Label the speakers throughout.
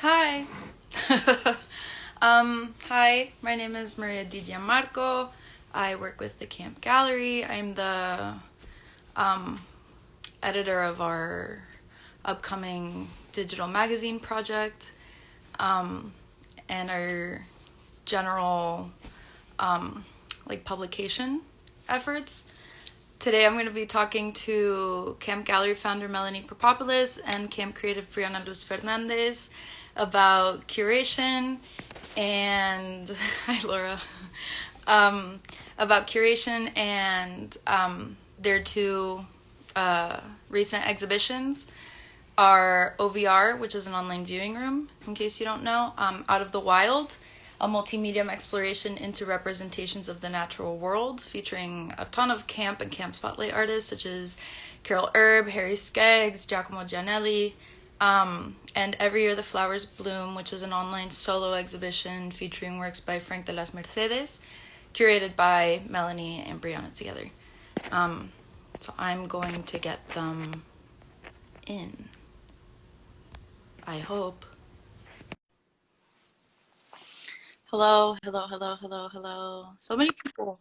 Speaker 1: Hi. Hi, my name is Maria Di Gianmarco. I work with the Camp Gallery. I'm the um, editor of our upcoming digital magazine project and our general publication efforts. Today I'm going to be talking to Camp Gallery founder Melanie Prapopoulos and Camp creative Brianna Fernandez about curation and hi Laura about curation and their two recent exhibitions are OVR, which is an online viewing room, in case you don't know, Out of the Wild, a multimedia exploration into representations of the natural world, featuring a ton of camp and camp spotlight artists such as Carol Erb, Harry Skeggs, Giacomo Gianelli, and Every Year the Flowers Bloom, which is an online solo exhibition featuring works by Franck de las Mercedes, curated by Melanie and Brianna together. So I'm going to get them in. I hope. Hello. So many people.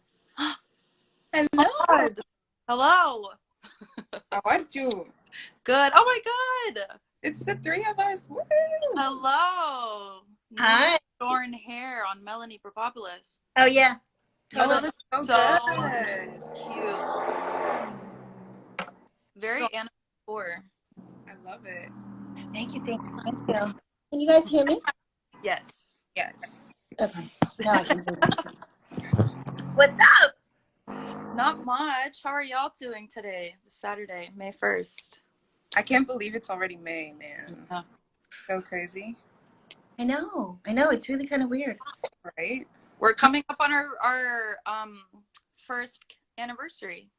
Speaker 2: Hello.
Speaker 1: Oh God. Hello.
Speaker 2: How are you?
Speaker 1: Good. Oh my God.
Speaker 2: It's the three of us. Woo!
Speaker 1: Hello.
Speaker 3: Hi.
Speaker 1: Shorn hair on Melanie Prapopoulos.
Speaker 3: Oh yeah.
Speaker 2: Oh,
Speaker 3: Totally.
Speaker 2: that's
Speaker 1: So
Speaker 2: good.
Speaker 1: cute. Very Anna 4.
Speaker 2: I love it.
Speaker 3: Thank you. Can you guys hear me?
Speaker 1: Yes.
Speaker 2: Yes.
Speaker 3: Okay. Now I can hear you. What's up?
Speaker 1: Not much. How are y'all doing today? Saturday, May 1st.
Speaker 2: I can't believe it's already May, man.
Speaker 1: Yeah.
Speaker 2: So crazy.
Speaker 3: I know. It's really kind of weird.
Speaker 2: Right?
Speaker 1: We're coming up on our first anniversary.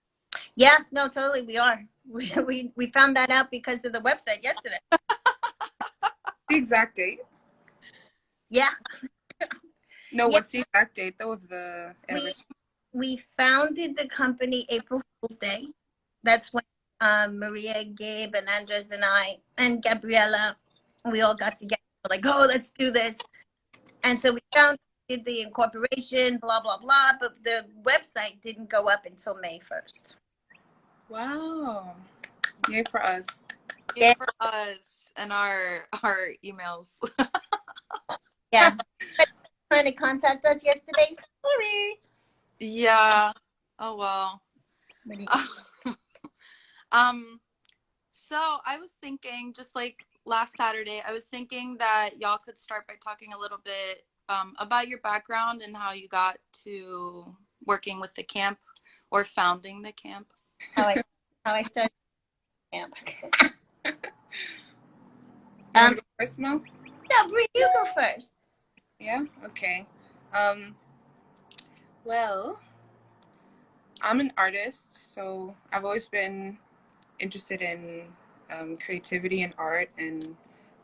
Speaker 3: Yeah. No. Totally. We are. We found that out because of the website yesterday.
Speaker 2: The exact date?
Speaker 3: Yeah.
Speaker 2: No,
Speaker 3: Yeah.
Speaker 2: what's the exact date though of the anniversary?
Speaker 3: We founded the company April Fool's Day. That's when Maria, Gabe, and Andres and I and Gabriella, we all got together. We're like, oh, let's do this. And so we did the incorporation, blah, blah, blah. But the website didn't go up until May 1st.
Speaker 2: Wow. Yay for us.
Speaker 1: Yay for us and our emails.
Speaker 3: Yeah. Trying to contact us yesterday. Sorry.
Speaker 1: Yeah. Oh well. So I was thinking, just like last Saturday, I was thinking that y'all could start by talking a little bit about your background and how you got to working with the camp or founding the camp.
Speaker 3: How I started camp.
Speaker 2: You want to go first, Mo?
Speaker 3: No, Brie, you go first.
Speaker 2: Yeah? Okay. Well, I'm an artist, so I've always been interested in creativity and art, and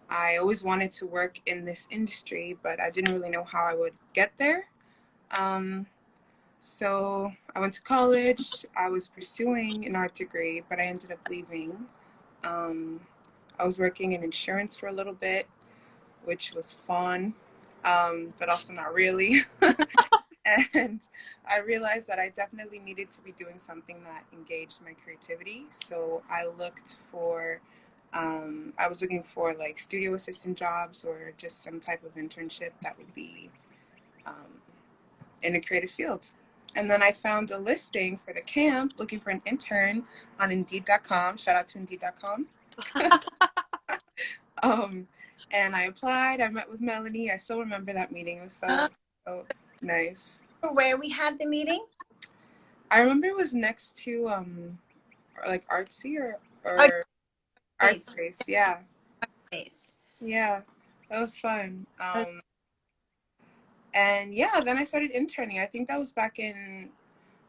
Speaker 2: I always wanted to work in this industry, but I didn't really know how I would get there. So I went to college. I was pursuing an art degree, but I ended up leaving. I was working in insurance for a little bit, which was fun, but also not really. And I realized that I definitely needed to be doing something that engaged my creativity. So I was looking for like studio assistant jobs or just some type of internship that would be in a creative field. And then I found a listing for the camp looking for an intern on Indeed.com. Shout out to Indeed.com. And I applied. I met with Melanie. I still remember that meeting. It was so nice.
Speaker 3: Where we had the meeting?
Speaker 2: I remember it was next to like Artsy or Art Space. Yeah.
Speaker 3: Space.
Speaker 2: Yeah. That was fun. And yeah, then I started interning. I think that was back in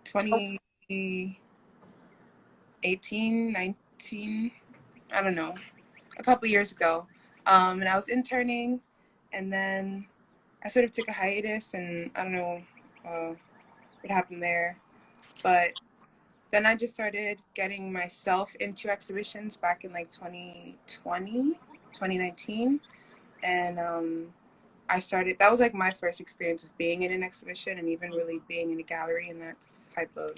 Speaker 2: 2018, 19, I don't know, a couple years ago. And I was interning, and then I sort of took a hiatus, and I don't know what happened there. But then I just started getting myself into exhibitions back in like 2020, 2019. And that was like my first experience of being in an exhibition and even really being in a gallery in that type of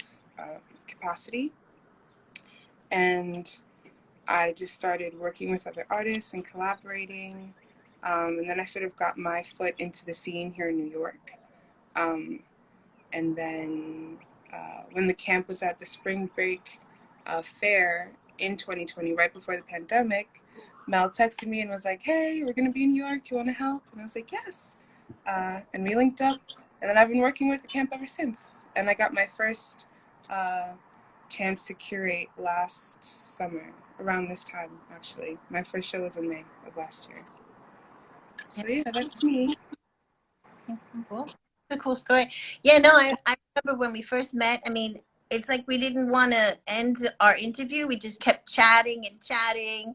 Speaker 2: capacity. And I just started working with other artists and collaborating. And then I sort of got my foot into the scene here in New York. And then when the camp was at the spring break fair in 2020, right before the pandemic, Mel texted me and was like, "Hey, we're going to be in New York. Do you want to help?" And I was like, "Yes." And we linked up. And then I've been working with the camp ever since. And I got my first chance to curate last summer, around this time, actually. My first show was in May of last year. So yeah, that's me.
Speaker 3: Cool. It's a cool story. Yeah, no, I remember when we first met. I mean, it's like we didn't want to end our interview. We just kept chatting and chatting.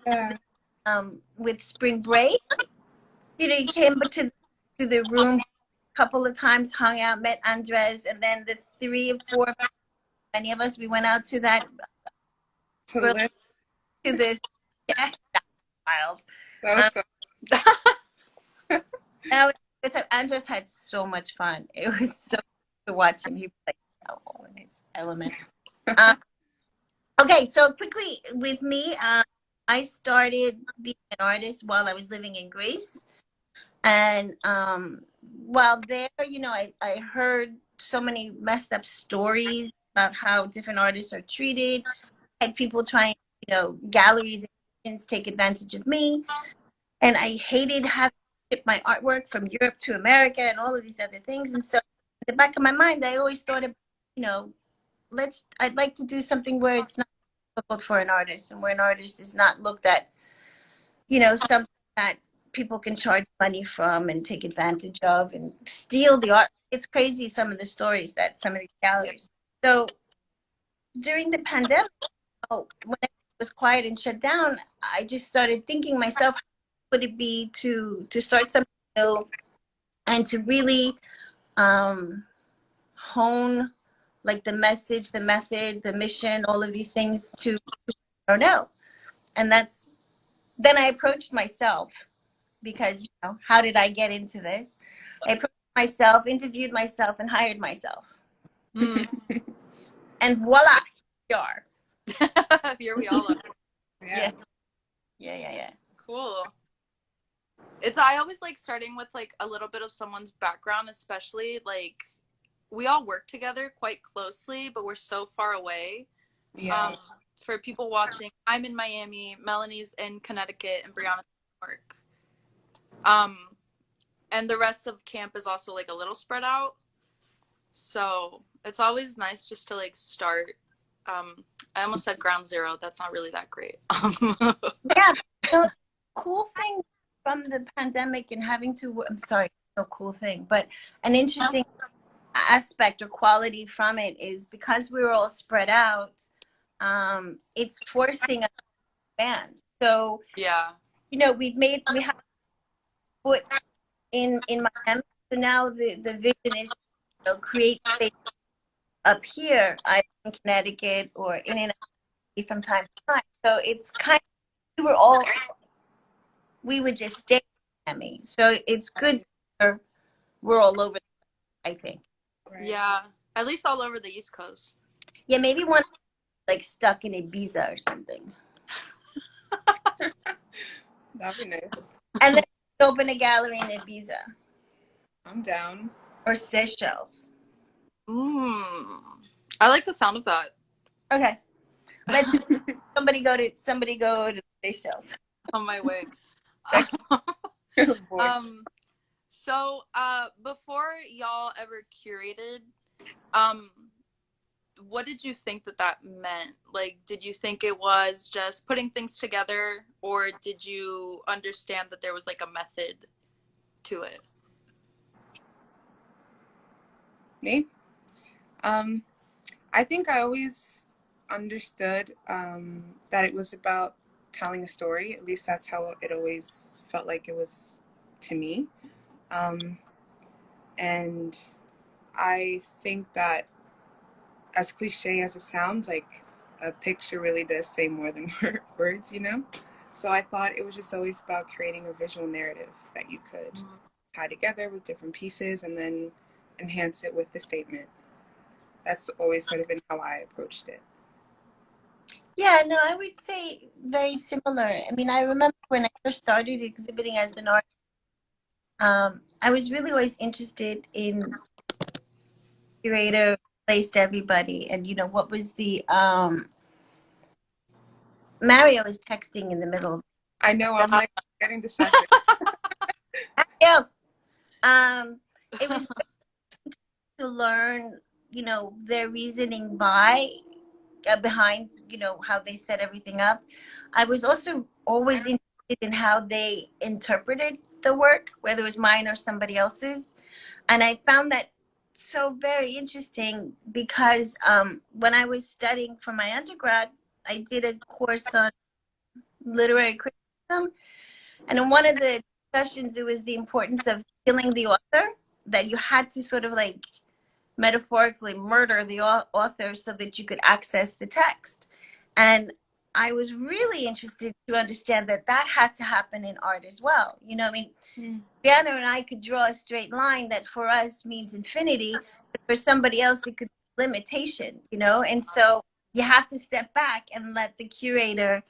Speaker 2: Yeah.
Speaker 3: With spring break, you came to the room a couple of times, hung out, met Andres, and then the 3 or 4, many of us, we went out to that
Speaker 2: To live.
Speaker 3: to this. Yeah, wild.
Speaker 2: That was so.
Speaker 3: That was, Andres had so much fun. It was so to watch him. He was like, oh, in his element. Okay, so quickly with me, I started being an artist while I was living in Greece. And while there, I heard so many messed up stories about how different artists are treated. I had people trying, galleries and take advantage of me. And I hated having to ship my artwork from Europe to America and all of these other things. And so in the back of my mind, I always thought of, I'd like to do something where it's not difficult for an artist and where an artist is not looked at, something that people can charge money from and take advantage of and steal the art. It's crazy, some of the stories that some of these galleries. So during the pandemic, when it was quiet and shut down, I just started thinking myself, how would it be to start something new and to really hone like the message, the method, the mission, all of these things to I don't know. And then I approached myself because, how did I get into this? I approached myself, interviewed myself, and hired myself. And voila, here we are.
Speaker 1: Here we all are.
Speaker 3: Yeah.
Speaker 1: Cool. I always like starting with like a little bit of someone's background, especially like we all work together quite closely, but we're so far away.
Speaker 2: Yeah.
Speaker 1: For people watching, I'm in Miami, Melanie's in Connecticut, and Brianna's in New York. And the rest of camp is also like a little spread out. So it's always nice just to like start. I almost said ground zero. That's not really that great.
Speaker 3: Yeah. The cool thing from the pandemic and having to, I'm sorry, no cool thing, but an interesting aspect or quality from it is because we were all spread out, it's forcing us to expand. So,
Speaker 1: yeah.
Speaker 3: We have put in Miami. So now the vision is create space up here, either in Connecticut or in and out from time to time. So it's kind of, we would just stay in Miami. So it's good we're all over, I think.
Speaker 2: Right.
Speaker 1: Yeah. At least all over the East Coast.
Speaker 3: Yeah, maybe one like stuck in Ibiza or something.
Speaker 2: That'd be nice.
Speaker 3: And then open a gallery in Ibiza.
Speaker 2: I'm down.
Speaker 3: Or Seychelles.
Speaker 1: I like the sound of that.
Speaker 3: Okay. Let's somebody go to Seychelles.
Speaker 1: On my way. So before y'all ever curated, what did you think that meant? Like, did you think it was just putting things together, or did you understand that there was like a method to it?
Speaker 2: Me? I think I always understood that it was about telling a story. At least that's how it always felt like it was to me. And I think that, as cliche as it sounds, like a picture really does say more than words, So I thought it was just always about creating a visual narrative that you could
Speaker 1: Mm.
Speaker 2: tie together with different pieces and then enhance it with the statement. That's always sort of been how I approached it.
Speaker 3: Yeah, no, I would say very similar. I mean, I remember when I first started exhibiting as an artist, I was really always interested in curator placed everybody, and what was the Mario is texting in the middle.
Speaker 2: I know, I'm like getting distracted.
Speaker 3: Yeah, it was to learn, their reasoning behind, how they set everything up. I was also always interested in how they interpreted the work, whether it was mine or somebody else's. And I found that so very interesting because when I was studying for my undergrad, I did a course on literary criticism. And in one of the discussions, it was the importance of killing the author, that you had to sort of like metaphorically murder the author so that you could access the text. And I was really interested to understand that that had to happen in art as well. I mean, Brianna and I could draw a straight line that for us means infinity, but for somebody else it could be limitation, And so you have to step back and let the curator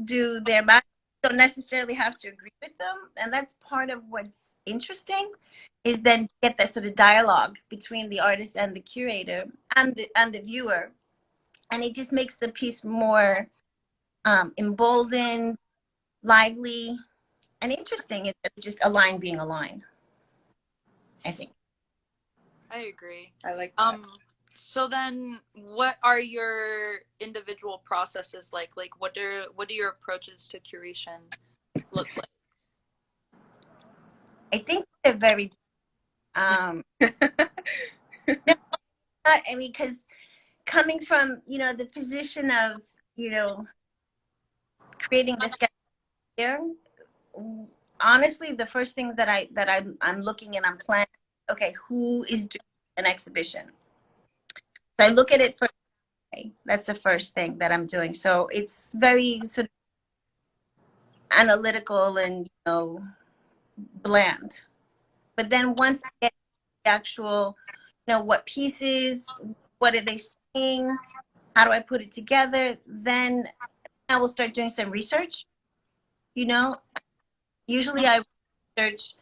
Speaker 3: do their magic. You don't necessarily have to agree with them, and that's part of what's interesting, is then get that sort of dialogue between the artist and the curator and the viewer, and it just makes the piece more emboldened, lively, and interesting. Instead of just a line being a line, I think.
Speaker 1: I agree.
Speaker 2: I like that.
Speaker 1: So then what are your individual processes like? Like what do your approaches to curation look like?
Speaker 3: I think they're very I mean, because coming from the position of creating the sketch here, honestly, the first thing that I'm looking and I'm planning, okay, who is doing an exhibition? So I look at it first. Okay, that's the first thing that I'm doing. So it's very sort of analytical and bland. But then once I get the actual, what pieces, what are they saying, how do I put it together, then I will start doing some research. Usually I research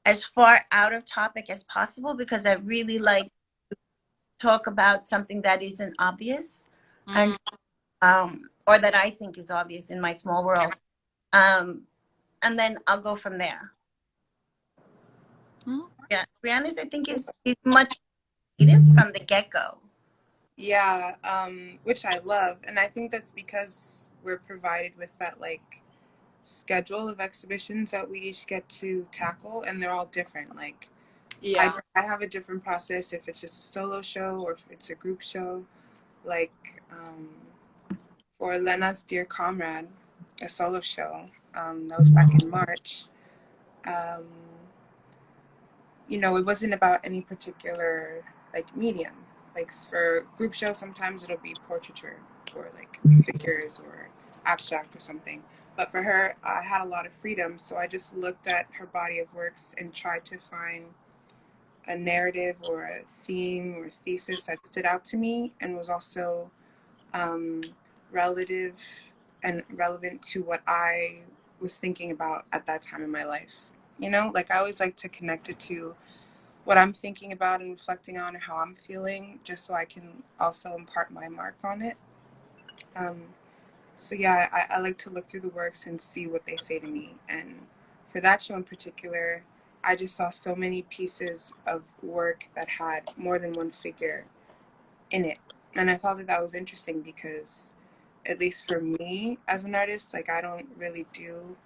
Speaker 3: as far out of topic as possible because I really like to talk about something that isn't obvious, and or that I think is obvious in my small world, and then I'll go from there. Yeah, Brianna's I think is much creative from the get-go.
Speaker 2: Yeah, which I love, and I think that's because we're provided with that like schedule of exhibitions that we each get to tackle, and they're all different. Like,
Speaker 1: Yeah.
Speaker 2: I have a different process if it's just a solo show or if it's a group show. Like, for Lena's Dear Comrade, a solo show, that was back in March. Um, it wasn't about any particular like medium. Like for group shows, sometimes it'll be portraiture or like figures or abstract or something. But for her, I had a lot of freedom, so I just looked at her body of works and tried to find a narrative or a theme or thesis that stood out to me and was also um, relative and relevant to what I was thinking about at that time in my life. Like I always like to connect it to what I'm thinking about and reflecting on and how I'm feeling, just so I can also impart my mark on it. So yeah, I like to look through the works and see what they say to me. And for that show in particular, I just saw so many pieces of work that had more than one figure in it. And I thought that that was interesting because, at least for me as an artist, like I don't really do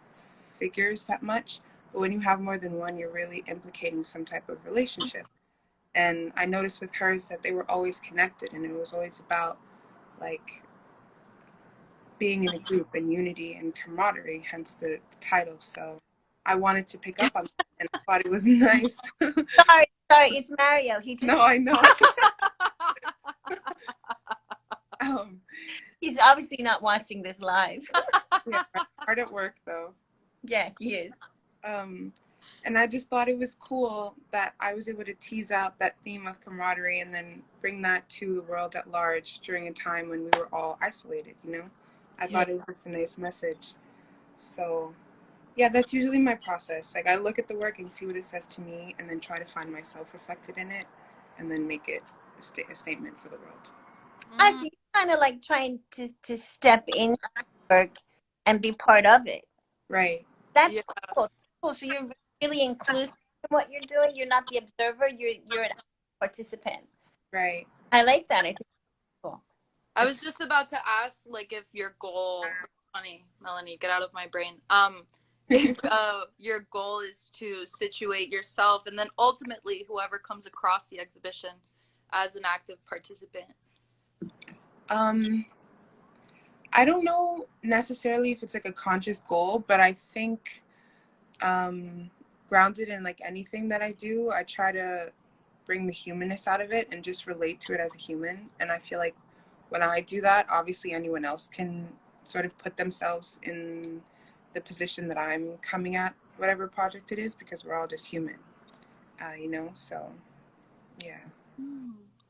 Speaker 2: figures that much. But when you have more than one, you're really implicating some type of relationship. And I noticed with hers that they were always connected, and it was always about like being in a group and unity and camaraderie, hence the title. So I wanted to pick up on that, and I thought it was nice.
Speaker 3: Sorry, it's Mario. He just
Speaker 2: No, I know.
Speaker 3: He's obviously not watching this live.
Speaker 2: Yeah, hard at work though.
Speaker 3: Yeah, he is.
Speaker 2: And I just thought it was cool that I was able to tease out that theme of camaraderie and then bring that to the world at large during a time when we were all isolated, you know? I
Speaker 1: Yeah.
Speaker 2: thought it was just a nice message. So, yeah, that's usually my process. Like, I look at the work and see what it says to me and then try to find myself reflected in it and then make it a statement for the world.
Speaker 3: So you're kind of like trying to step into work and be part of it.
Speaker 2: Right.
Speaker 3: That's
Speaker 1: Yeah.
Speaker 3: cool. Cool. So you're really inclusive in what you're doing. You're not the observer. You're an participant.
Speaker 2: Right.
Speaker 3: I like that. I think it's cool.
Speaker 1: I was just about to ask, like, if your goal, funny, Melanie, get out of my brain. If your goal is to situate yourself and then ultimately whoever comes across the exhibition as an active participant.
Speaker 2: I don't know necessarily if it's like a conscious goal, but I think grounded in like anything that I do, I try to bring the humanness out of it and just relate to it as a human. And I feel like when I do that, obviously anyone else can sort of put themselves in the position that I'm coming at, whatever project it is, because we're all just human, you know? So, yeah.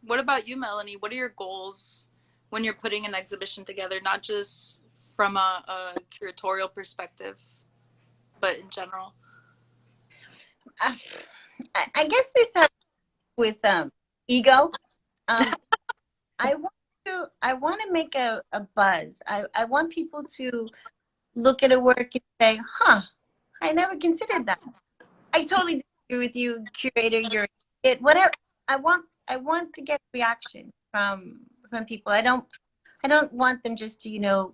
Speaker 1: What about you, Melanie? What are your goals when you're putting an exhibition together, not just from a curatorial perspective, but in general?
Speaker 3: I guess this has with ego. I want to make a buzz. I want people to look at a work and say, huh, I never considered that. I totally agree with you, curator, you're it, whatever. I want to get reaction from people. I don't want them just to,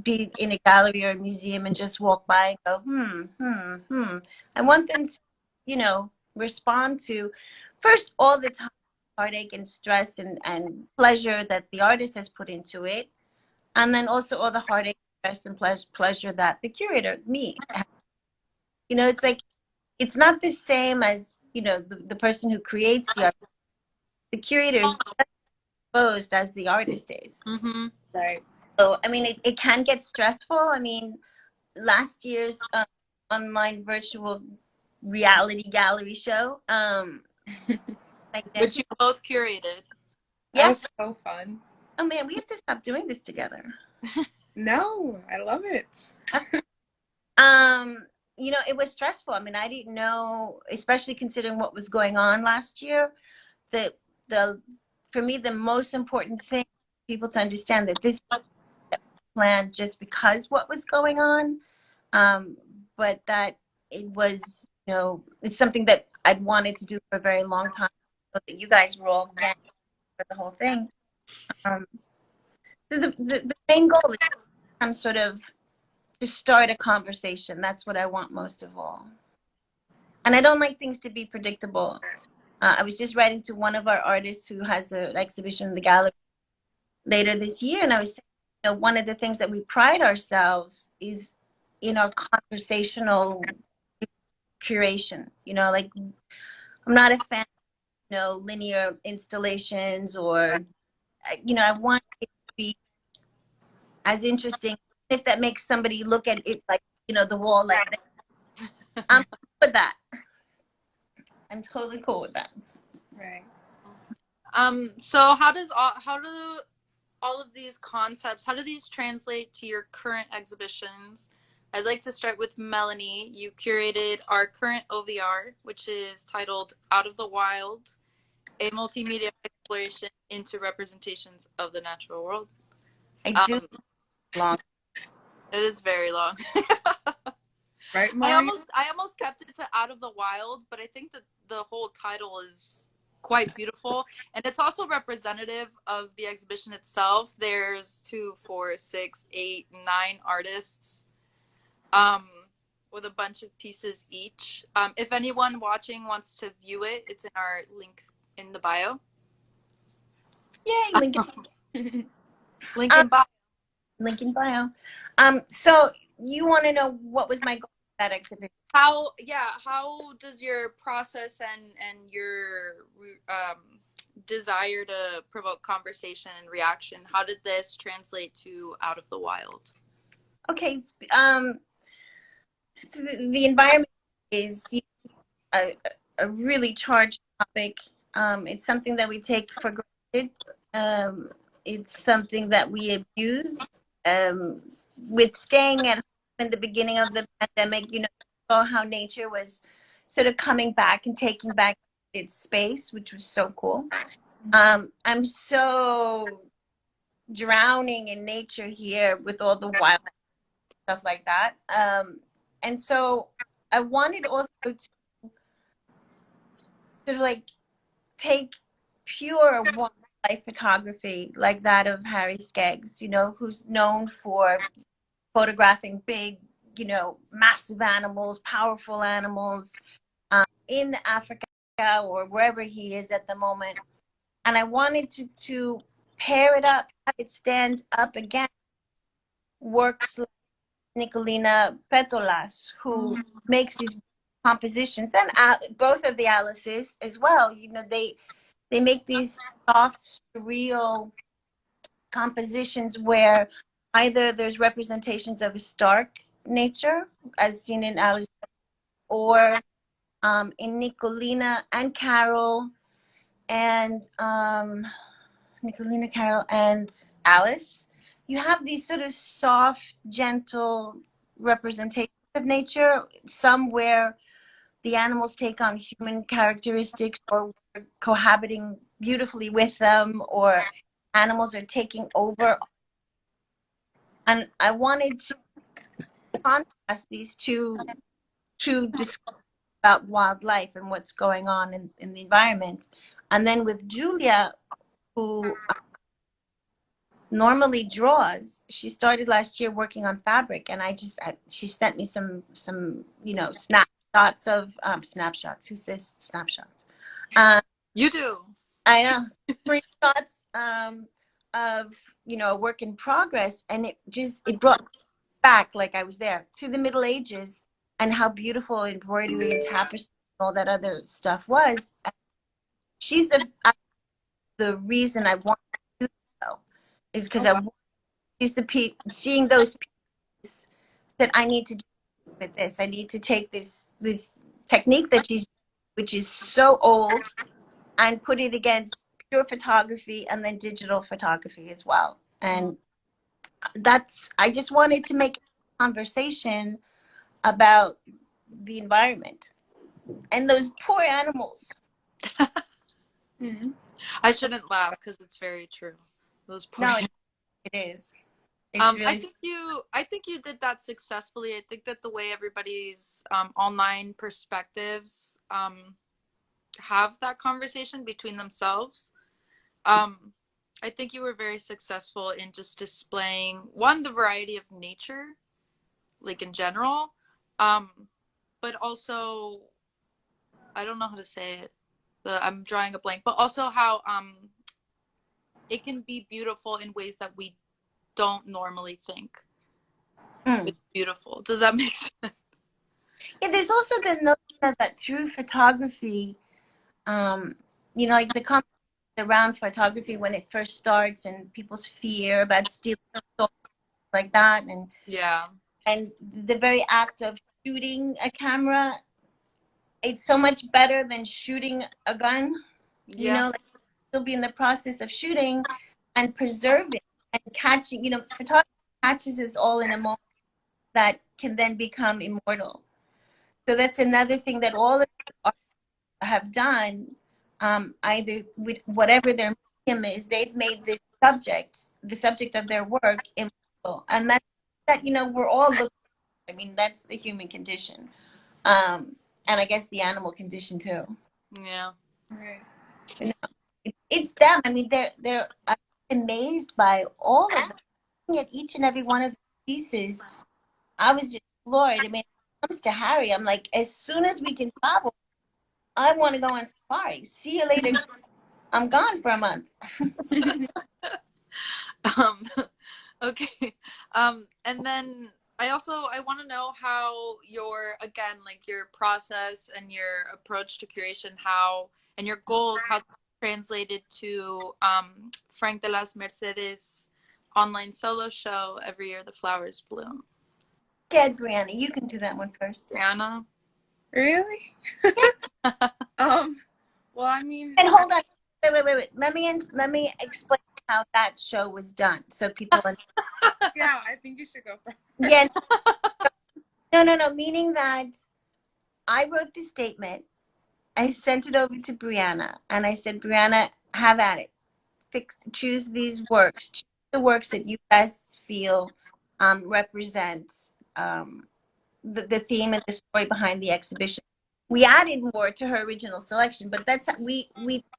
Speaker 3: be in a gallery or a museum and just walk by and go, I want them to, respond to first all the time heartache and stress and pleasure that the artist has put into it. And then also all the heartache, stress, and pleasure that the curator, me, it's like, it's not the same as, the person who creates the art. The curator is exposed as the artist is.
Speaker 1: Mm-hmm.
Speaker 2: Right.
Speaker 3: So, I mean, it can get stressful. I mean, last year's online virtual reality gallery show,
Speaker 1: Which you both curated.
Speaker 2: That
Speaker 3: yes.
Speaker 2: was so fun.
Speaker 3: Oh man, we have to stop doing this together.
Speaker 2: No, I love it.
Speaker 3: It was stressful. I mean, I didn't know, especially considering what was going on last year, that for me the most important thing people to understand that this plan just because what was going on, but that it was, it's something that I'd wanted to do for a very long time, but that you guys were all getting for the whole thing. So the main goal is some sort of to start a conversation. That's what I want most of all. And I don't like things to be predictable. I was just writing to one of our artists who has an exhibition in the gallery later this year, and I was saying, one of the things that we pride ourselves is in our conversational curation. Like, I'm not a fan of, linear installations or, I want it to be as interesting. If that makes somebody look at it like, the wall like this. I'm cool with that. I'm totally cool with that.
Speaker 2: Right.
Speaker 1: So how do all of these concepts, how do these translate to your current exhibitions? I'd like to start with Melanie. You curated our current OVR, which is titled Out of the Wild, a multimedia exploration into representations of the natural world.
Speaker 3: I do long.
Speaker 1: It is very long.
Speaker 2: Right, Maureen?
Speaker 1: I almost kept it to Out of the Wild, but I think that the whole title is quite beautiful, and it's also representative of the exhibition itself. There's 2, 4, 6, 8, 9 artists, with a bunch of pieces each. If anyone watching wants to view it, it's in our link in the bio.
Speaker 3: Yay, link
Speaker 1: Link in bio.
Speaker 3: Link in bio. So you want to know what was my goal with that exhibition?
Speaker 1: How does your process and your desire to provoke conversation and reaction, how did this translate to Out of the Wild?
Speaker 3: Okay. So the environment is a, a really charged topic. It's something that we take for granted. Um, it's something that we abuse. With staying at home in the beginning of the pandemic, saw how nature was sort of coming back and taking back its space, which was so cool. I'm so drowning in nature here with all the wild stuff like that. And so I wanted also to sort of like take pure wildlife photography like that of Harry Skeggs, who's known for photographing big, massive animals, powerful animals in Africa or wherever he is at the moment. And I wanted to pair it up, have it stand up against works like Nicolina Petolas, who makes these compositions, and both of the Alices as well. They make these soft, surreal compositions where either there's representations of a stark nature, as seen in Alice, or in Nicolina and Carol, and Nicolina, Carol, and Alice, you have these sort of soft, gentle representations of nature, some where the animals take on human characteristics or we're cohabiting beautifully with them, or animals are taking over. And I wanted to contrast these two to discuss about wildlife and what's going on in the environment. And then with Julia, who normally draws, she started last year working on fabric, and she sent me some snapshots of snapshots. Who says snapshots?
Speaker 1: You do.
Speaker 3: I know, screenshots of a work in progress, and it brought back, like I was there, to the Middle Ages and how beautiful embroidery and tapestry and all that other stuff was. She's the reason I want to do so, is because seeing those pieces, said I need to do with this. I need to take this technique that which is so old, and put it against pure photography and then digital photography as well. And I just wanted to make a conversation about the environment and those poor animals.
Speaker 1: I shouldn't laugh because it's very true. Those poor.
Speaker 3: No, it is. It's really...
Speaker 1: I think you did that successfully. I think that the way everybody's online perspectives have that conversation between themselves, I think you were very successful in just displaying, one, the variety of nature, like in general, but also, I don't know how to say it. I'm drawing a blank, but also how it can be beautiful in ways that we don't normally think it's beautiful. Does that make sense?
Speaker 3: Yeah, there's also the notion that through photography, like the conversation around photography when it first starts, and people's fear about stealing like that, and the very act of shooting a camera, it's so much better than shooting a gun. Still be in the process of shooting and preserving and catching. Photography catches us all in a moment that can then become immortal. So that's another thing that all of us have done, either with whatever their medium is, they've made this the subject of their work, immortal. And that we're all looking. I mean, that's the human condition, and I guess the animal condition too.
Speaker 1: Yeah.
Speaker 2: Right.
Speaker 3: It's them. I mean, they're amazed by all of them. Looking at each and every one of the pieces, I was just floored. I mean, when it comes to Harry, I'm like, as soon as we can travel, I want to go on safari. See you later. I'm gone for a month.
Speaker 1: Okay. And then I want to know how your process and your approach to curation, and your goals, how translated to Frank de las Mercedes online solo show, Every Year the Flowers Bloom.
Speaker 3: Get Brianna, you can do that one first.
Speaker 1: Brianna.
Speaker 2: Really? Well, I mean,
Speaker 3: And hold on, wait. Let me explain how that show was done, so people.
Speaker 2: yeah, I think you should go first.
Speaker 3: Yeah. No. Meaning that I wrote the statement, I sent it over to Brianna, and I said, Brianna, have at it. Choose these works. Choose the works that you best feel represent the theme and the story behind the exhibition. We added more to her original selection, but that's we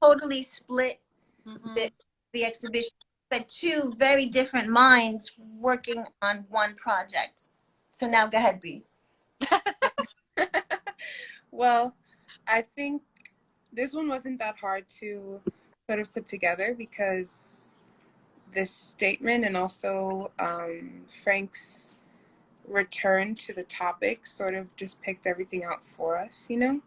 Speaker 3: totally split the exhibition. But two very different minds working on one project. So now go ahead, Bri.
Speaker 2: Well, I think this one wasn't that hard to sort of put together because this statement and also Frank's return to the topic sort of just picked everything out for us, you know?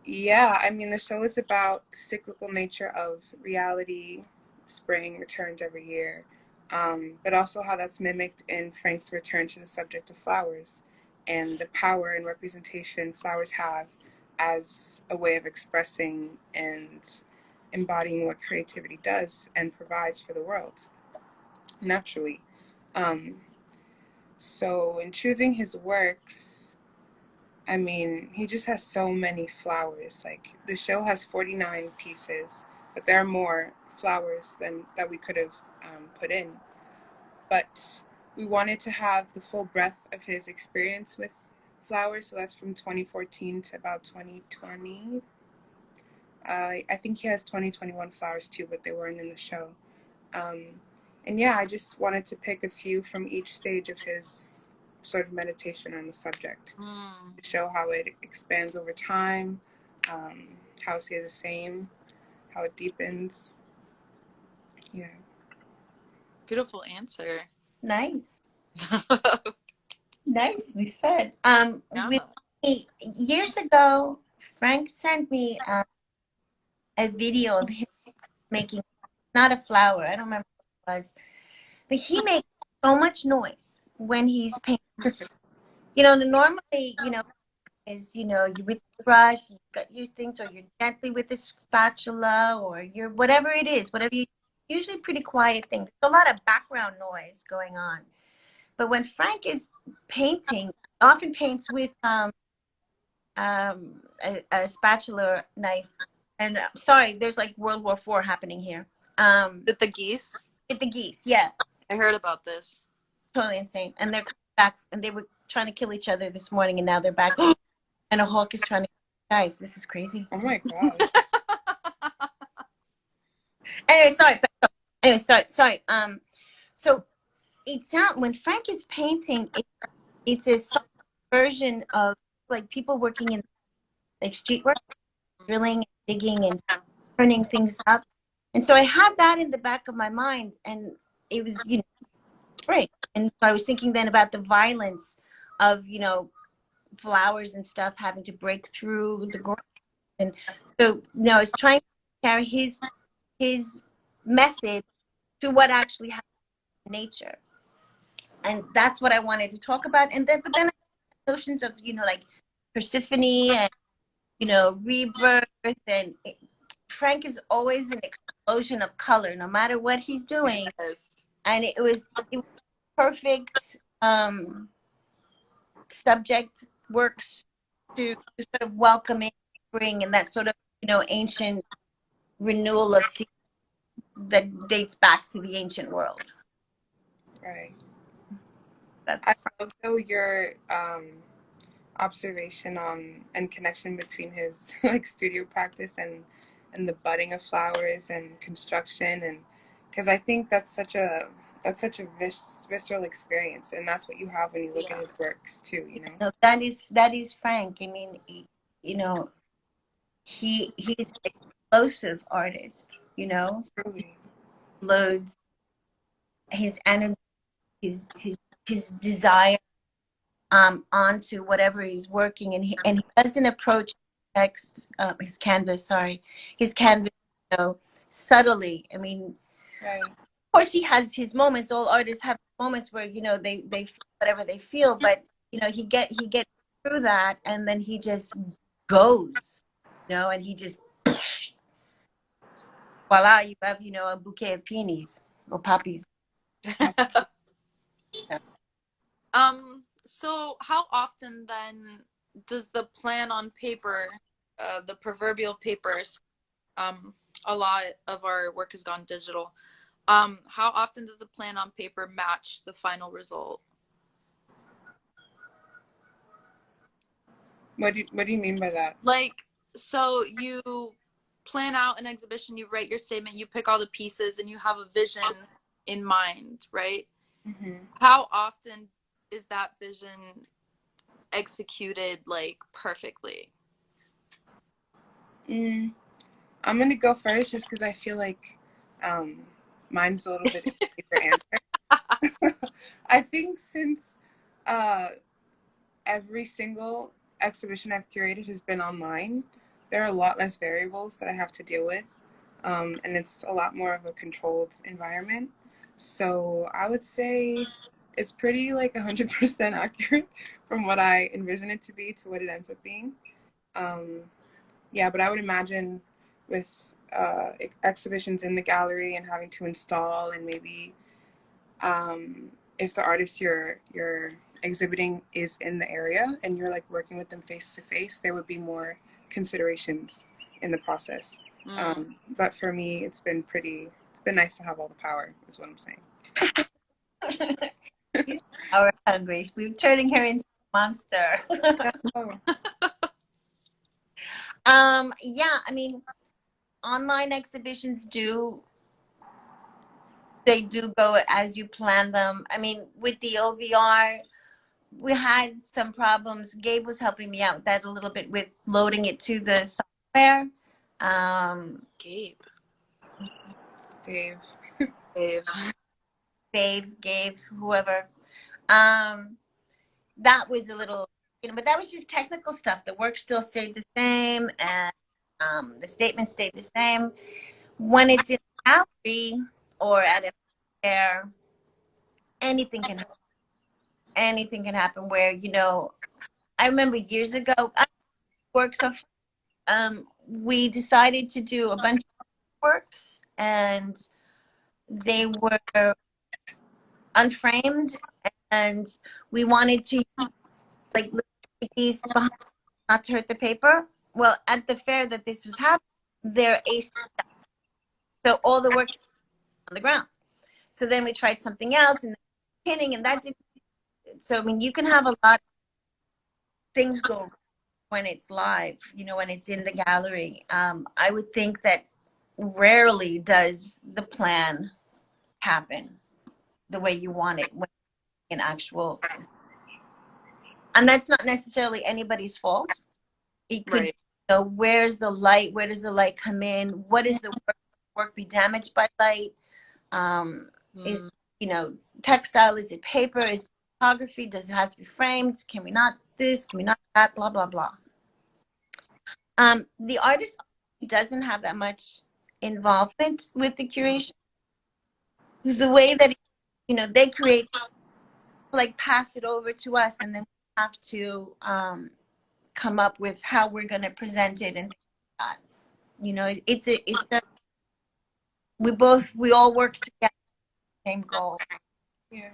Speaker 2: Yeah, I mean, the show is about the cyclical nature of reality. Spring returns every year, but also how that's mimicked in Frank's return to the subject of flowers and the power and representation flowers have as a way of expressing and embodying what creativity does and provides for the world, naturally. Um, so in choosing his works, I mean, he just has so many flowers. Like, the show has 49 pieces, but there are more flowers than that we could have put in. But we wanted to have the full breadth of his experience with flowers, so that's from 2014 to about 2020. I think he has 2021 flowers too, but they weren't in the show. And yeah, I just wanted to pick a few from each stage of his sort of meditation on the subject to show how it expands over time, how it stays the same, how it deepens. Yeah.
Speaker 1: Beautiful answer.
Speaker 3: Nice. Nicely said.
Speaker 1: Yeah.
Speaker 3: Years ago, Frank sent me a video of him making, not a flower, I don't remember what it was, but he makes so much noise when he's painting. Normally, is, you with the brush, you've got your things, or you're gently with the spatula, or you're whatever it is, whatever you, usually pretty quiet thing. There's a lot of background noise going on. But when Frank is painting, often paints with a spatula knife. And sorry, there's like World War IV happening here.
Speaker 1: With the geese?
Speaker 3: With the geese, yeah.
Speaker 1: I heard about this.
Speaker 3: Totally insane. And they're coming back, and they were trying to kill each other this morning, and now they're back. And a hawk is trying to, guys, this is crazy.
Speaker 2: Oh my God.
Speaker 3: Anyway, sorry. So it sounds, when Frank is painting, it's a version of like people working in like street work, drilling, digging, and turning things up. And so I had that in the back of my mind, and it was, spring. And so I was thinking then about the violence of, flowers and stuff having to break through the ground. And so, I was trying to carry his method to what actually happens in nature. And that's what I wanted to talk about. But then notions of, like Persephone and, rebirth. And Frank is always an explosion of color, no matter what he's doing.
Speaker 1: Yes.
Speaker 3: And it was perfect subject works to sort of welcome in spring and that sort of, ancient renewal of season that dates back to the ancient world.
Speaker 2: Right.
Speaker 3: That's
Speaker 2: I love though your observation on and connection between his like studio practice and the budding of flowers and construction, and because I think that's such a visceral experience, and that's what you have when you look at his works too.
Speaker 3: That is Frank. I mean, he's an explosive artist.
Speaker 2: Truly.
Speaker 3: Loads his energy, his desire onto whatever he's working, and he doesn't approach his canvas subtly. I mean,
Speaker 2: Right.
Speaker 3: of course he has his moments. All artists have moments where, you know, they feel whatever they feel, but, you know, he gets through that, and then he just goes, you know, and he just, voila, you have, you know, a bouquet of peonies or poppies. Yeah.
Speaker 1: So how often then does the plan on paper, the proverbial papers, a lot of our work has gone digital. How often does the plan on paper match the final result?
Speaker 2: What do you mean by that?
Speaker 1: Like, so you plan out an exhibition, you write your statement, you pick all the pieces, and you have a vision in mind, right?
Speaker 2: Mm-hmm.
Speaker 1: How often is that vision executed like perfectly?
Speaker 2: I'm gonna go first just because I feel like mine's a little bit easier answer. I think since every single exhibition I've curated has been online, there are a lot less variables that I have to deal with, and it's a lot more of a controlled environment. So I would say it's pretty like 100% accurate from what I envision it to be to what it ends up being. Yeah, but I would imagine with exhibitions in the gallery and having to install, and maybe if the artist you're exhibiting is in the area and you're like working with them face to face, there would be more considerations in the process. But for me, it's been nice to have all the power, is what I'm saying.
Speaker 3: She's power hungry. We're turning her into a monster.
Speaker 2: Oh.
Speaker 3: Yeah, I mean, online exhibitions they do go as you plan them. I mean, with the OVR, we had some problems. Gabe was helping me out with that a little bit with loading it to the software.
Speaker 1: Gabe.
Speaker 2: Dave.
Speaker 3: Gabe, whoever. That was a little, you know, but that was just technical stuff. The work still stayed the same, and the statement stayed the same. When it's in a gallery or at a fair, anything can happen. Anything can happen where, you know, I remember years ago, works of, we decided to do a bunch of works, and they were unframed, and we wanted to like these behind not to hurt the paper. Well, at the fair that this was happening, they're aced, so all the work on the ground. So then we tried something else, and pinning, and that didn't. So I mean, you can have a lot of things go when it's live, you know, when it's in the gallery. I would think that rarely does the plan happen the way you want it when in actual, and that's not necessarily anybody's fault. It could,
Speaker 1: Right.
Speaker 3: you know, where's the light? Where does the light come in? What is the work be damaged by light? Is, you know, textile? Is it paper? Is it photography? Does it have to be framed? Can we not this? Can we not that? Blah blah blah. The artist doesn't have that much involvement with the curation. The way that, you know, they create, like pass it over to us, and then we have to come up with how we're going to present it, and that. You know, we all work together, same goal.
Speaker 2: Yeah.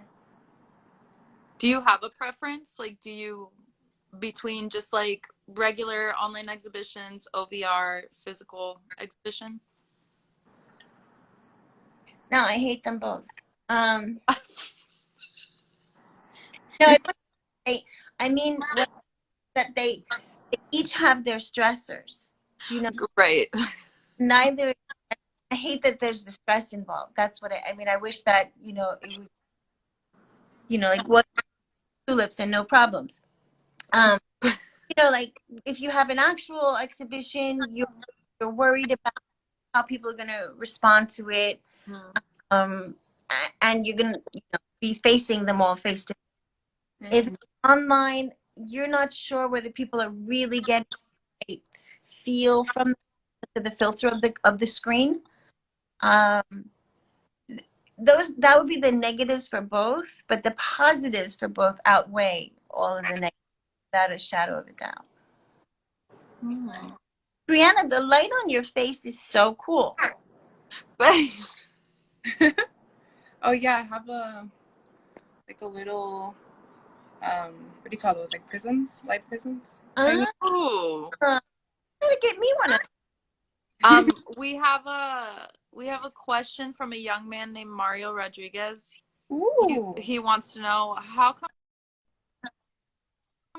Speaker 1: Do you have a preference? Like, do you, between just like regular online exhibitions, OVR, physical exhibition?
Speaker 3: No, I hate them both. No, I mean that they each have their stressors. You know,
Speaker 1: Right.
Speaker 3: neither. I hate that there's the stress involved. That's what I mean. I wish that, you know, it would, you know, like what tulips and no problems. You know, like if you have an actual exhibition, you're worried about how people are going to respond to it, and you're going to, you know, be facing them all face to face. If it's online, you're not sure whether people are really getting the right feel from the filter of the screen. that would be the negatives for both, but the positives for both outweigh all of the negatives without a shadow of a doubt.
Speaker 1: Mm.
Speaker 3: Brianna, the light on your face is so cool.
Speaker 2: Oh yeah, I have a little what do you call those? Like prisms, light prisms.
Speaker 1: Ooh.
Speaker 3: Gotta get me one of
Speaker 1: We have a question from a young man named Mario Rodriguez.
Speaker 2: Ooh.
Speaker 1: He wants to know how come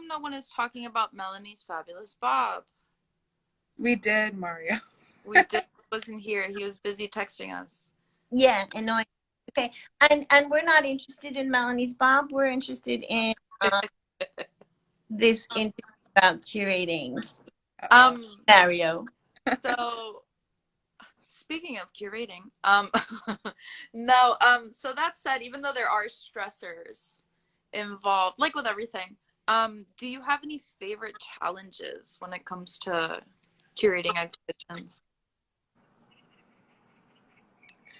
Speaker 1: no one is talking about Melanie's fabulous bob.
Speaker 2: We did, Mario.
Speaker 1: We did. Wasn't here. He was busy texting us.
Speaker 3: Yeah, annoying. Okay, and we're not interested in Melanie's bob. We're interested in this interview about curating. Mario.
Speaker 1: So speaking of curating, no, so that said, even though there are stressors involved, like with everything, do you have any favorite challenges when it comes to curating exhibitions?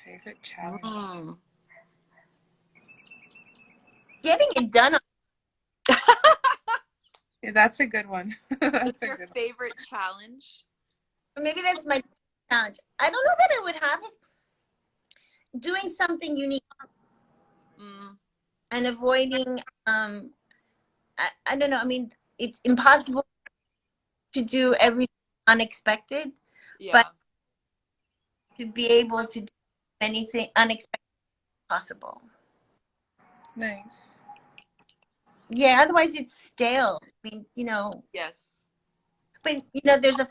Speaker 2: Favorite challenge.
Speaker 3: Getting it done.
Speaker 2: Yeah, that's a good one.
Speaker 1: What's your favorite challenge?
Speaker 3: Maybe that's my challenge. I don't know that I would have it. Doing something unique and avoiding. I don't know. I mean, it's impossible to do everything unexpected, but to be able to do anything unexpected possible.
Speaker 2: Nice.
Speaker 3: Yeah, otherwise it's stale. I mean,
Speaker 1: Yes.
Speaker 3: But there's a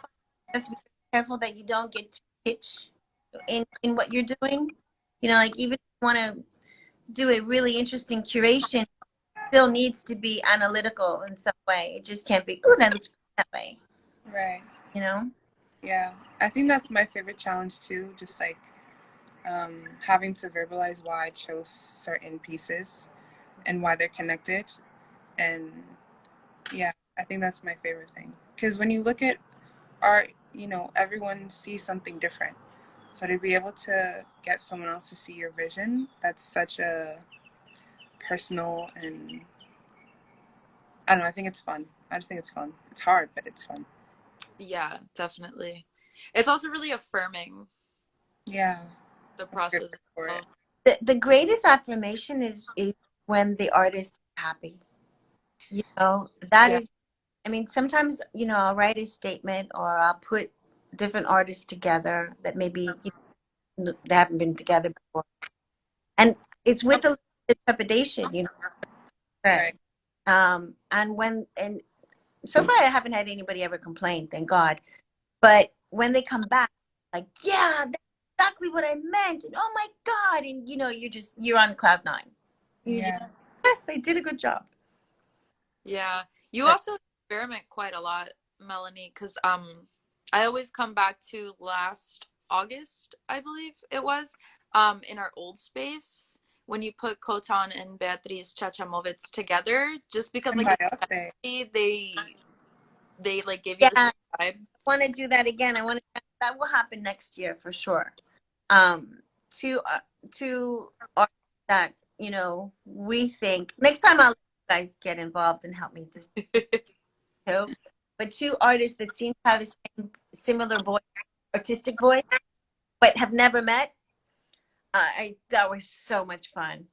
Speaker 3: have to be careful that you don't get too pitch in what you're doing. Like even if you want to do a really interesting curation, it still needs to be analytical in some way. It just can't be, that looks that way.
Speaker 2: Right.
Speaker 3: Yeah,
Speaker 2: I think that's my favorite challenge too. Just like having to verbalize why I chose certain pieces and why they're connected. And yeah, I think that's my favorite thing. Because when you look at art, everyone sees something different. So to be able to get someone else to see your vision, that's such a personal and I don't know, I think it's fun. I just think it's fun. It's hard, but it's fun.
Speaker 1: Yeah, definitely. It's also really affirming.
Speaker 2: Yeah.
Speaker 1: The process.
Speaker 2: For it.
Speaker 3: The greatest affirmation is when the artist is happy. That is, I mean, sometimes, I'll write a statement or I'll put different artists together that maybe they haven't been together before. And it's with a little bit of trepidation,
Speaker 2: Right.
Speaker 3: And so far I haven't had anybody ever complain, thank God. But when they come back, like, yeah, that's exactly what I meant. And oh my God. And you're on cloud nine. Yes, I did a good job.
Speaker 1: Yeah. You also experiment quite a lot, Melanie, because I always come back to last August, I believe it was, in our old space when you put Kotan and Beatriz Chachamovitz together, just because like they like gave you the vibe.
Speaker 3: I want to do that again. That will happen next year for sure. To artists that we think next time I'll let you guys get involved and help me too. But two artists that seem to have the same similar voice, artistic voice, but have never met. That was so much fun.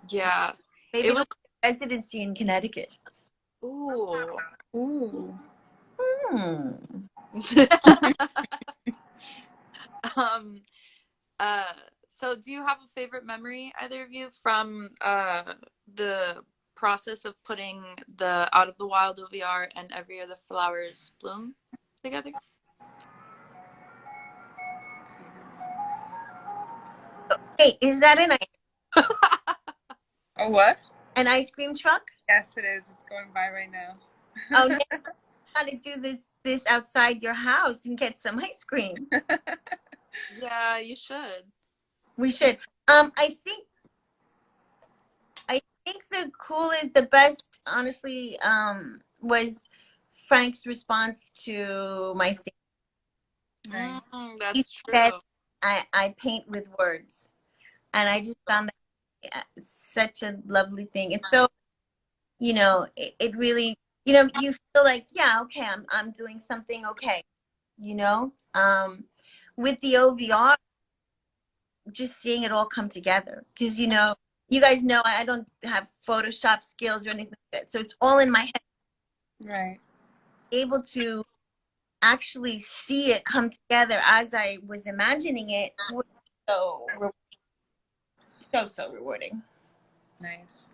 Speaker 1: Yeah.
Speaker 3: Maybe it was residency in Connecticut.
Speaker 1: Ooh. So do you have a favorite memory, either of you, from the process of putting the Out of the Wild OVR and Every Year the Flowers Bloom together?
Speaker 3: Hey, is that an
Speaker 2: Oh, what?
Speaker 3: An ice cream truck?
Speaker 2: Yes, it is. It's going by right now.
Speaker 3: Oh, now you gotta do this outside your house and get some ice cream.
Speaker 1: Yeah, you should.
Speaker 3: We should. I think the best, honestly, was Frank's response to my statement.
Speaker 1: Nice. That's true.
Speaker 3: Said, I paint with words. And I just found that such a lovely thing. It's so, you know, it really, you know, you feel like, yeah, okay, I'm doing something okay, you know. With the OVR, just seeing it all come together, because you know, you guys know I don't have Photoshop skills or anything like that, so it's all in my head.
Speaker 2: Right.
Speaker 3: Able to actually see it come together as I was imagining it was so rewarding.
Speaker 2: Nice.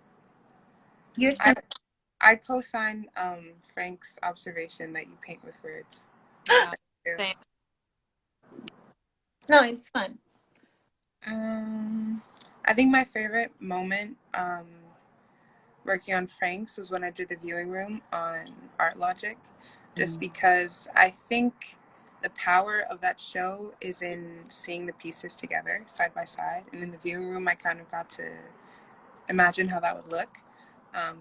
Speaker 3: Your
Speaker 2: I
Speaker 3: turn.
Speaker 2: I co-sign Frank's observation that you paint with words.
Speaker 1: Yeah.
Speaker 2: Thank you.
Speaker 1: Same.
Speaker 3: No, it's fun.
Speaker 2: I think my favorite moment working on Frank's was when I did the viewing room on Art Logic, just because I think the power of that show is in seeing the pieces together side by side. And in the viewing room, I kind of got to imagine how that would look.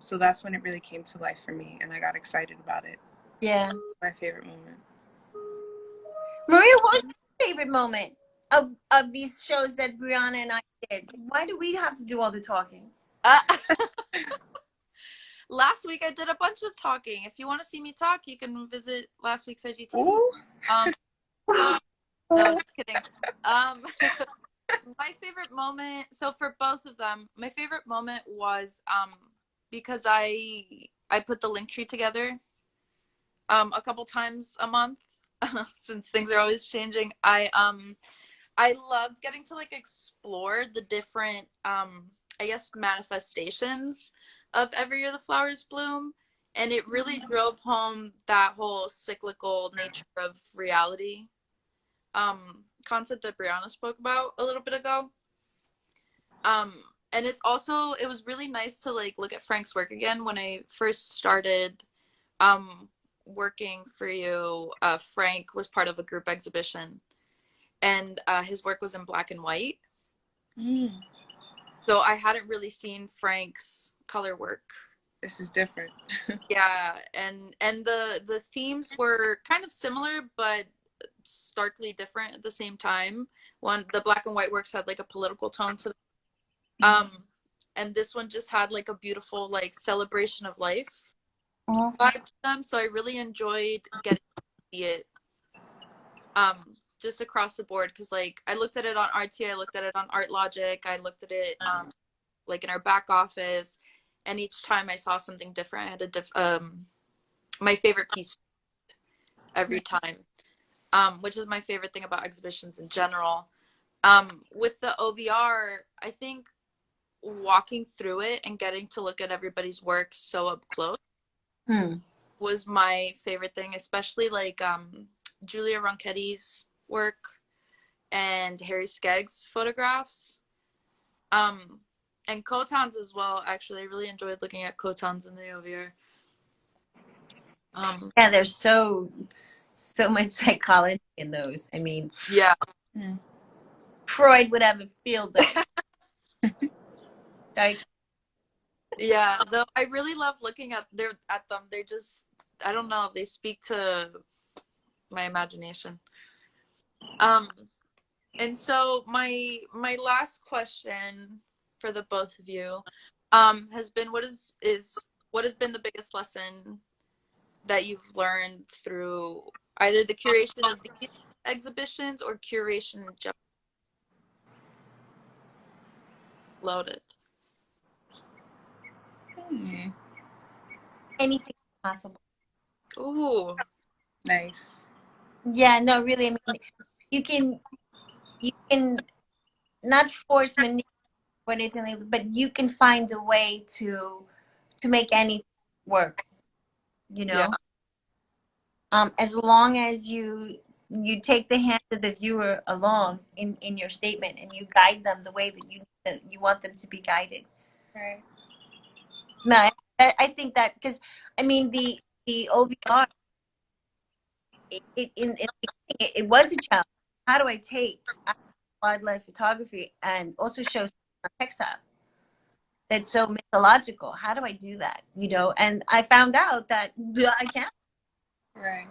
Speaker 2: So that's when it really came to life for me, and I got excited about it.
Speaker 3: Yeah.
Speaker 2: My favorite moment.
Speaker 3: Maria, what was your favorite moment of these shows that Brianna and I did? Why do we have to do all the talking?
Speaker 1: Last week I did a bunch of talking. If you want to see me talk, you can visit last week's IGTV.
Speaker 2: Ooh.
Speaker 1: No, just kidding. My favorite moment, so for both of them, my favorite moment was because I put the link tree together a couple times a month since things are always changing. I loved getting to like explore the different I guess manifestations of Every Year the Flowers Bloom, and it really drove home that whole cyclical nature of reality concept that Brianna spoke about a little bit ago. And it's also, it was really nice to like look at Frank's work again. When I first started working for you, Frank was part of a group exhibition, and his work was in black and white. So I hadn't really seen Frank's color work.
Speaker 2: This is different.
Speaker 1: Yeah, and the themes were kind of similar but starkly different at the same time. One, the black and white works had like a political tone to them. And this one just had like a beautiful like celebration of life vibe to them. So I really enjoyed getting to see it just across the board, because like I looked at it on RT, I looked at it on Art Logic, I looked at it like in our back office, and each time I saw something different. I had a my favorite piece every time, which is my favorite thing about exhibitions in general. With the OVR, I think walking through it and getting to look at everybody's work so up close was my favorite thing, especially like Julia Ronchetti's work and Harry Skegg's photographs. And Khotan's as well. Actually, I really enjoyed looking at Khotan's in the OVR.
Speaker 3: Yeah, there's so much psychology in those. I mean,
Speaker 1: yeah,
Speaker 3: Freud would have a field day. Like,
Speaker 1: yeah. Though I really love looking at them. They're just, I don't know, they speak to my imagination. And so my last question for the both of you has been, what has been the biggest lesson that you've learned through either the curation of these exhibitions or curation in general? Loaded.
Speaker 3: anything possible.
Speaker 1: Ooh.
Speaker 2: Nice.
Speaker 3: Yeah, no, really. I mean, you can not force manipulate or anything like that, but you can find a way to make anything work. You know, as long as you take the hand of the viewer along in your statement, and you guide them the way that you want them to be guided.
Speaker 2: Right.
Speaker 3: No, I think that, because I mean the OVR, it was a challenge. How do I take wildlife photography and also show textile that's so mythological? How do I do that? You know, and I found out that I can't.
Speaker 2: Right.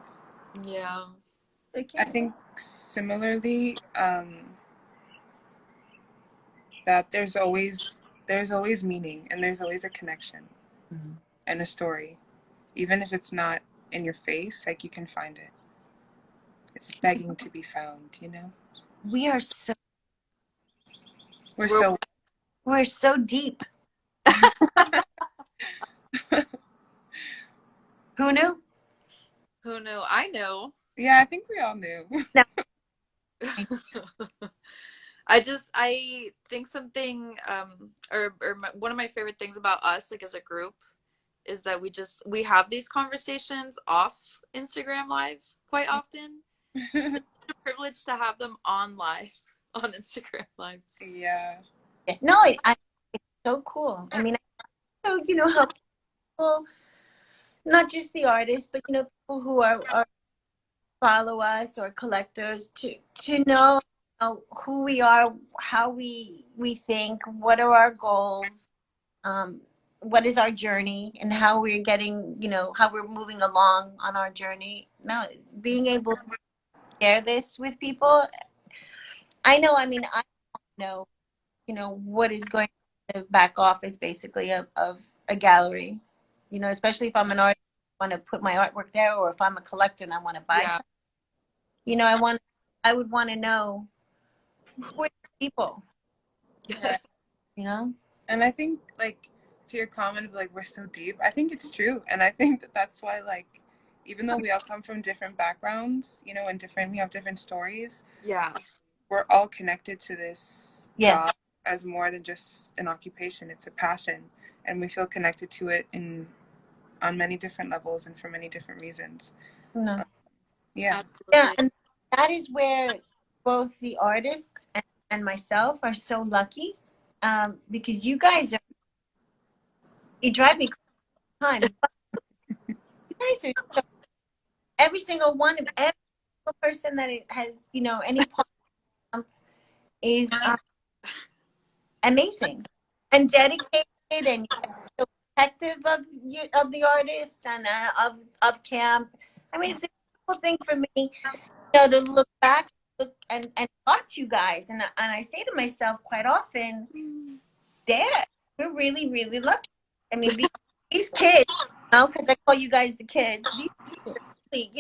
Speaker 1: Yeah.
Speaker 2: I think similarly, that that there's always meaning, and there's always a connection and a story, even if it's not in your face. Like, you can find it. It's begging to be found.
Speaker 3: We're
Speaker 2: We're
Speaker 3: so deep. Who knew?
Speaker 1: Who knew? I knew.
Speaker 2: Yeah, I think we all knew.
Speaker 3: No.
Speaker 1: I think something one of my favorite things about us, like, as a group, is that we have these conversations off Instagram Live quite often. It's a privilege to have them on Instagram Live.
Speaker 2: Yeah.
Speaker 3: No, it's so cool. I mean, so how people, not just the artists, but people who are follow us or collectors to know who we are, how we think, what are our goals, what is our journey, and how we're getting, how we're moving along on our journey. Now, being able to share this with people, I know what is going to back office basically of a gallery, especially if I'm an artist, I want to put my artwork there, or if I'm a collector and I want to buy something. I would want to know who are the people.
Speaker 2: Yeah. And I think, like, to your comment of, like, we're so deep, I think it's true. And I think that's why, like, even though we all come from different backgrounds, and we have different stories.
Speaker 1: Yeah.
Speaker 2: We're all connected to this job as more than just an occupation. It's a passion, and we feel connected to it on many different levels and for many different reasons.
Speaker 3: No.
Speaker 2: Yeah.
Speaker 1: Absolutely.
Speaker 3: Yeah, and that is where both the artists and myself are so lucky, because you guys you drive me crazy. You guys are every single one of every single person that has any part is amazing and dedicated, and so protective of the artists and of camp. I mean, it's a beautiful thing for me, to look back, and watch you guys, and I say to myself quite often, Dad, we're really, really lucky. I mean, these kids, because I call you guys the kids, these really,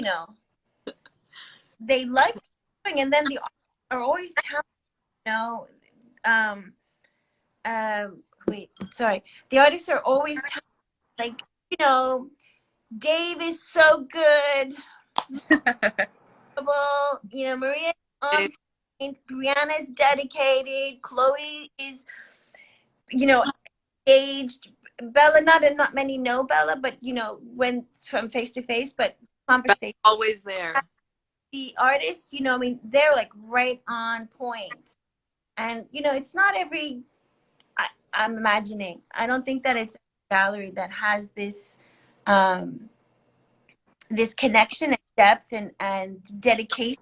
Speaker 3: they like doing, and then the artists are always telling, the artists are always telling, like, Dave is so good. Maria on point, Brianna's dedicated, Chloe is, engaged. Bella, not many know Bella, but when from face to face, but conversation
Speaker 1: always there.
Speaker 3: The artists, they're like right on point, and it's not every. I'm imagining. I don't think that it's a gallery that has this, this connection and depth and dedication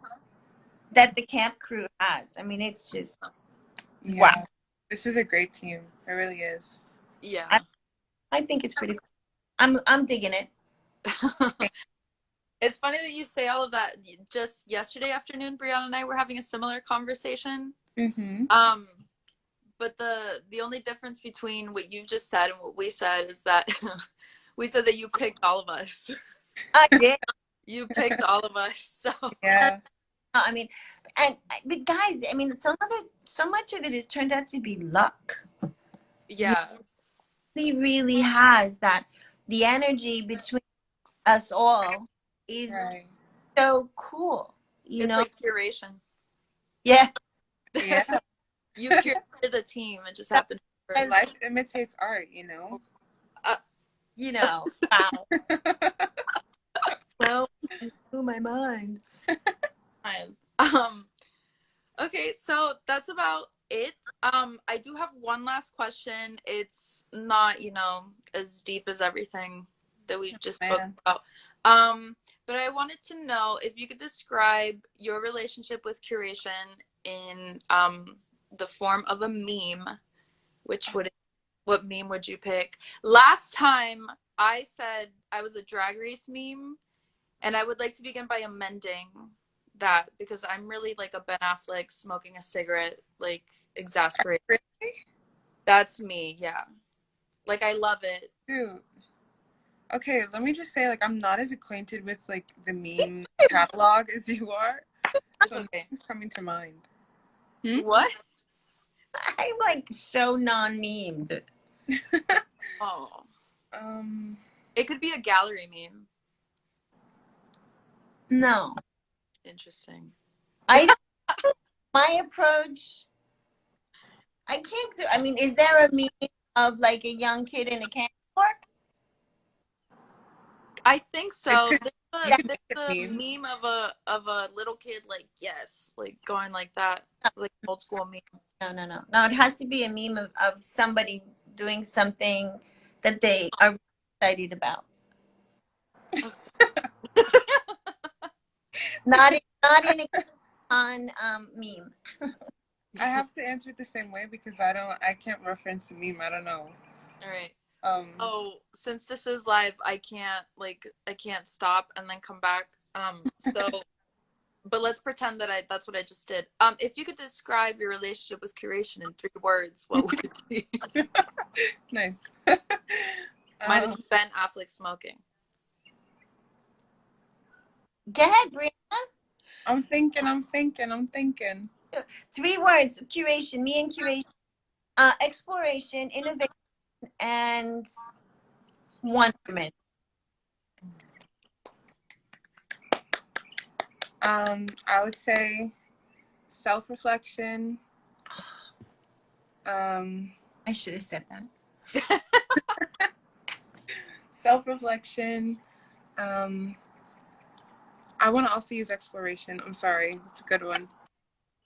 Speaker 3: that the camp crew has. I mean, it's just wow.
Speaker 2: This is a great team. It really is.
Speaker 1: Yeah.
Speaker 3: I think it's pretty cool. I'm digging it.
Speaker 1: It's funny that you say all of that. Just yesterday afternoon, Brianna and I were having a similar conversation.
Speaker 2: Mm-hmm.
Speaker 1: But the only difference between what you just said and what we said is that we said that you picked all of us.
Speaker 3: I did.
Speaker 1: You picked all of us. So
Speaker 2: yeah.
Speaker 3: I mean, but guys, I mean, so much of it has turned out to be luck.
Speaker 1: Yeah.
Speaker 3: He really has that. The energy between us all is so cool.
Speaker 1: It's like curation.
Speaker 3: Yeah.
Speaker 2: Yeah.
Speaker 1: You curated a team. It just happened.
Speaker 2: Life imitates art,
Speaker 3: Wow. Well, blew my mind.
Speaker 1: Okay, so that's about it. I do have one last question. It's not, as deep as everything that we've just spoken about. But I wanted to know if you could describe your relationship with curation in the form of a meme. What meme would you pick? Last time I said I was a drag race meme, and I would like to begin by amending that because I'm really like a Ben Affleck smoking a cigarette, like exasperated.
Speaker 2: Really?
Speaker 1: That's me, yeah. Like I love it.
Speaker 2: Dude. Okay, let me just say, like, I'm not as acquainted with like the meme catalog as you are.
Speaker 1: That's
Speaker 2: So
Speaker 1: okay.
Speaker 2: nothing's coming to mind.
Speaker 1: What?
Speaker 3: I'm like so non-memed.
Speaker 1: Oh.
Speaker 2: Um,
Speaker 1: It could be a gallery meme.
Speaker 3: No.
Speaker 1: Interesting.
Speaker 3: My approach, I can't do, I mean, is there a meme of like a young kid in a candy store?
Speaker 1: I think so.
Speaker 2: could-
Speaker 1: There's
Speaker 2: could make
Speaker 1: a
Speaker 2: a meme.
Speaker 1: meme of a little kid like yes, like going like that, like old school meme.
Speaker 3: No, it has to be a meme of somebody doing something that they are excited about. Not in a on meme.
Speaker 2: I have to answer it the same way because I can't reference a meme. I don't know.
Speaker 1: All right.
Speaker 2: Um,
Speaker 1: So since this is live, I can't stop and then come back. So but let's pretend that that's what I just did. If you could describe your relationship with curation in 3 words, what would it be?
Speaker 2: nice.
Speaker 1: Mine is Ben Affleck smoking.
Speaker 3: Go ahead, Brianna.
Speaker 2: I'm thinking.
Speaker 3: 3 words: curation, me and curation, exploration, innovation, and wonderment.
Speaker 2: I would say self-reflection.
Speaker 3: I should have said that.
Speaker 2: Self-reflection. I want to also use exploration. I'm sorry, it's a good one.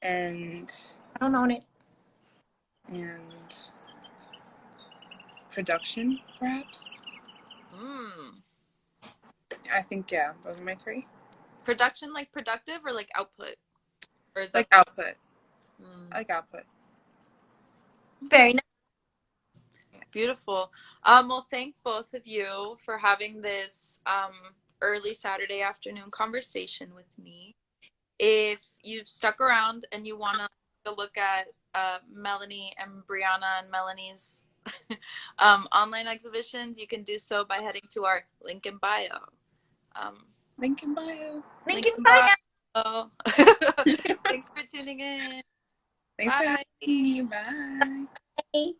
Speaker 2: And
Speaker 3: I don't own it.
Speaker 2: production, perhaps. I think those are my 3.
Speaker 1: Production, like productive or like output, or is
Speaker 2: Like
Speaker 1: that
Speaker 2: output? Like output.
Speaker 3: Very nice.
Speaker 1: Beautiful. Well, thank both of you for having this early Saturday afternoon conversation with me. If you've stuck around and you want to look at Melanie and Brianna and Melanie's online exhibitions, you can do so by heading to our link in bio.
Speaker 2: Link in bio.
Speaker 3: Link in bio.
Speaker 1: Thanks for tuning in.
Speaker 2: Thanks
Speaker 1: Bye.
Speaker 2: for having me. Bye.
Speaker 3: Bye.